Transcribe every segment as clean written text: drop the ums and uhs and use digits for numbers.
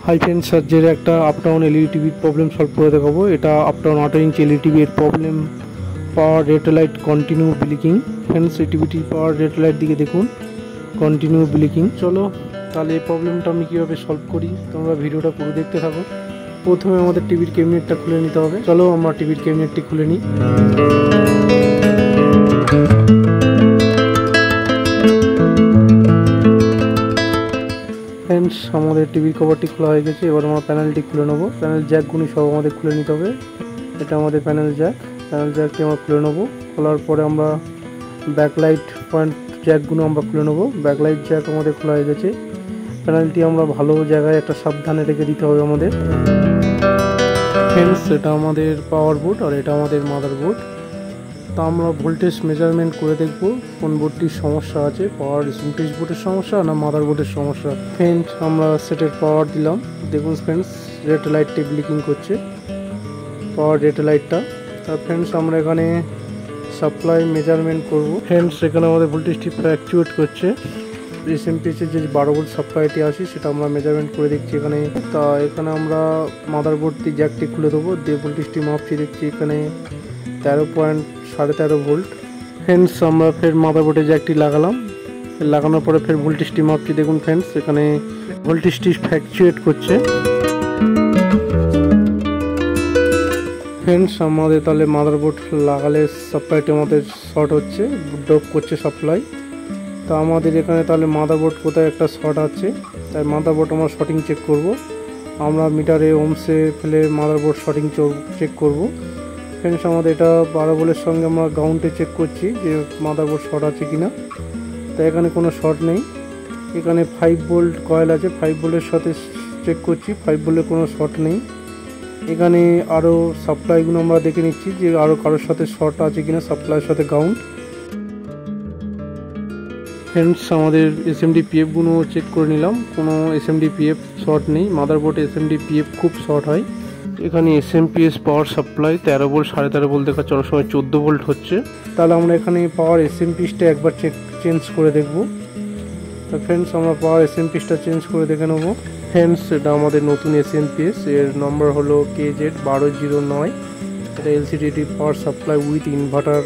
Hi friends, আজকের একটা up down LED টিভির প্রবলেম সলভ করে দেখাবো। এটা আপ ডাউন 8 ইঞ্চ এলইডি টিভির প্রবলেম, পাওয়ার রেড লাইট কন্টিনিউ ব্লিকিং। ফ্রেন্ডস, এই টিভিটির পাওয়ার রেড লাইট দিকে দেখুন, কন্টিনিউ ব্লিকিং। চলো তাহলে এই প্রবলেমটা আমি কীভাবে সলভ করি, তোমরা ভিডিওটা পুরো দেখতে থাকো। প্রথমে আমাদের টিভির ক্যাবিনেটটা খুলে নিতে হবে। চলো আমরা টিভির ক্যাবিনেটটি খুলে নিই। ফ্রেন্ডস, আমাদের টিভির কভারটি খোলা হয়ে গেছে। এবার আমরা প্যানেলটি খুলে নেবো। প্যানেল জ্যাকগুলি সব আমাদের খুলে নিতে হবে। এটা আমাদের প্যানেল জ্যাকটি আমরা খুলে নেবো। খোলার পরে আমরা ব্যাকলাইট পয়েন্ট জ্যাকগুলো আমরা খুলে নেবো। ব্যাকলাইট জ্যাক আমাদের খোলা হয়ে গেছে। প্যানেলটি আমরা ভালো জায়গায় একটা সাবধানে রেখে দিতে হবে আমাদের। ফ্রেন্ডস, এটা আমাদের পাওয়ার বোর্ড আর এটা আমাদের মাদার বোর্ড। তা আমরা ভোল্টেজ মেজারমেন্ট করে দেখব কোন বোর্ডটির সমস্যা আছে, পাওয়ার এসএমপিএস বোর্ডের সমস্যা না মাদার বোর্ডের সমস্যা। ফ্রেন্ডস, আমরা সেটের পাওয়ার দিলাম। দেখুন ফ্রেন্ডস, রেড লাইটটি ব্লিকিং করছে, পাওয়ার রেড লাইটটা। তা ফ্রেন্ডস, আমরা এখানে সাপ্লাই মেজারমেন্ট করব। ফ্রেন্ডস, এখানে আমাদের ভোল্টেজটি ফ্ল্যাকচুয়েট করছে। এসএমপিএস এর যে 12 ভোল্ট সাপ্লাইটি আছে সেটা আমরা মেজারমেন্ট করে দেখছি এখানে। তা এখানে আমরা মাদার বোর্ডটি জ্যাকটি খুলে দেবো, দিয়ে ভোল্টেজটি মাপছি, দেখছি এখানে 13.13 ভোল্ট। ফ্রেন্ডস, আমরা ফের মাদারবোর্ডে জ্যাকটি লাগালাম। লাগানোর পরে ফের ভোল্টেজটি মাপছি। দেখুন ফ্রেন্ডস, এখানে ভোল্টেজটি ফ্ল্যাকচুয়েট করছে। ফ্রেন্ডস, আমাদের তাহলে মাদারবোর্ড লাগালে সাপ্লাইটি আমাদের শর্ট হচ্ছে, ড্রপ করছে সাপ্লাই। তা আমাদের এখানে তাহলে মাদারবোর্ড কোথায় একটা শর্ট আছে, তাই মাদারবোর্ড আমরা শর্টিং চেক করব। আমরা মিটারে ওমসে ফেলে মাদারবোর্ড শর্টিং চেক করব। ফ্রেন্ডস, আমাদের এটা 12 ভোল্টের সঙ্গে আমরা গ্রাউন্ডে চেক করছি যে মাদারবোর্ড শর্ট আছে কিনা। তাই এখানে কোনো শর্ট নেই। এখানে 5 ভোল্ট কয়েল আছে, 5 ভোল্টের সাথে চেক করছি, 5 ভোল্টের কোনো শর্ট নেই। এখানে আরও সাপ্লাইগুলো আমরা দেখে নিচ্ছি যে আরও কারোর সাথে শর্ট আছে কিনা, সাপ্লাইয়ের সাথে গ্রাউন্ড। ফ্রেন্ডস, আমাদের এসএমডি পিএফগুলো চেক করে নিলাম, কোনো এসএমডি পিএফ শর্ট নেই। মাদারবোর্ডে এসএমডি পিএফ খুব শর্ট হয়। এখানে SMPS power supply 13 volt 13.5 volt দেখাচ্ছে, অনেক সময় 14 ভোল্ট হচ্ছে। তাহলে আমরা এখানে পাওয়ার এসএমপিএসটা একবার চেঞ্জ করে দেখব। তো ফ্রেন্ডস, আমরা পাওয়ার এসএমপিএসটা চেঞ্জ করে দেখে নেব। ফ্রেন্ডস, এটা আমাদের নতুন এসএমপিএস, এর নম্বর হলো KZ1209। এটা LCD power supply with inverter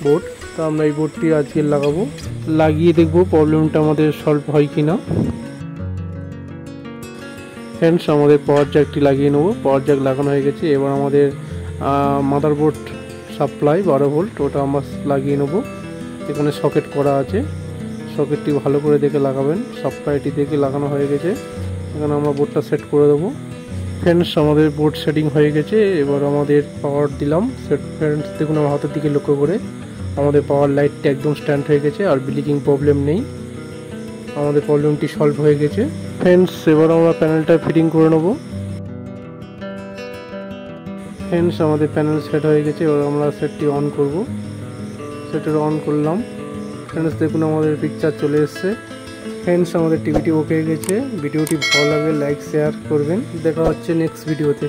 board. তো আমরা এই বোর্ডটি আজকে লাগাবো, লাগিয়ে দেখব প্রবলেমটা আমাদের সলভ হয় কিনা। ফ্রেন্ডস, আমাদের পাওয়ার জ্যাকটি লাগিয়ে নেবো। পাওয়ার জ্যাক লাগানো হয়ে গেছে। এবার আমাদের মাদারবোর্ড সাপ্লাই 12 ভোল্ট, ওটা আমরা লাগিয়ে নেবো। এখানে সকেট করা আছে, সকেটটি ভালো করে দেখে লাগাবেন। সাপ্লাইটি দেখে লাগানো হয়ে গেছে। এখানে আমরা বোর্ডটা সেট করে দেবো। ফ্রেন্ডস, আমাদের বোর্ড সেটিং হয়ে গেছে। এবার আমাদের পাওয়ার দিলাম। ফ্রেন্ডস, দেখুন আমার হাতের দিকে লক্ষ্য করে আমাদের পাওয়ার লাইটটা একদম স্ট্যান্ড হয়ে গেছে, আর ব্লিকিং প্রবলেম নেই। আমাদের প্রবলেমটি সলভ হয়ে গেছে। ফ্রেন্ডস, এবার আমরা প্যানেলটা ফিটিং করে নেব। ফ্রেন্ডস, আমাদের প্যানেল সেট হয়ে গেছে। এবার আমরা সেটটি অন করব। সেটের অন করলাম। ফ্রেন্ডস, দেখুন আমাদের পিকচার চলে এসছে। ফ্রেন্ডস, আমাদের টিভিটি ওকে হয়ে গেছে। ভিডিওটি ভালো লাগে লাইক শেয়ার করবেন। দেখা হচ্ছে নেক্সট ভিডিওতে।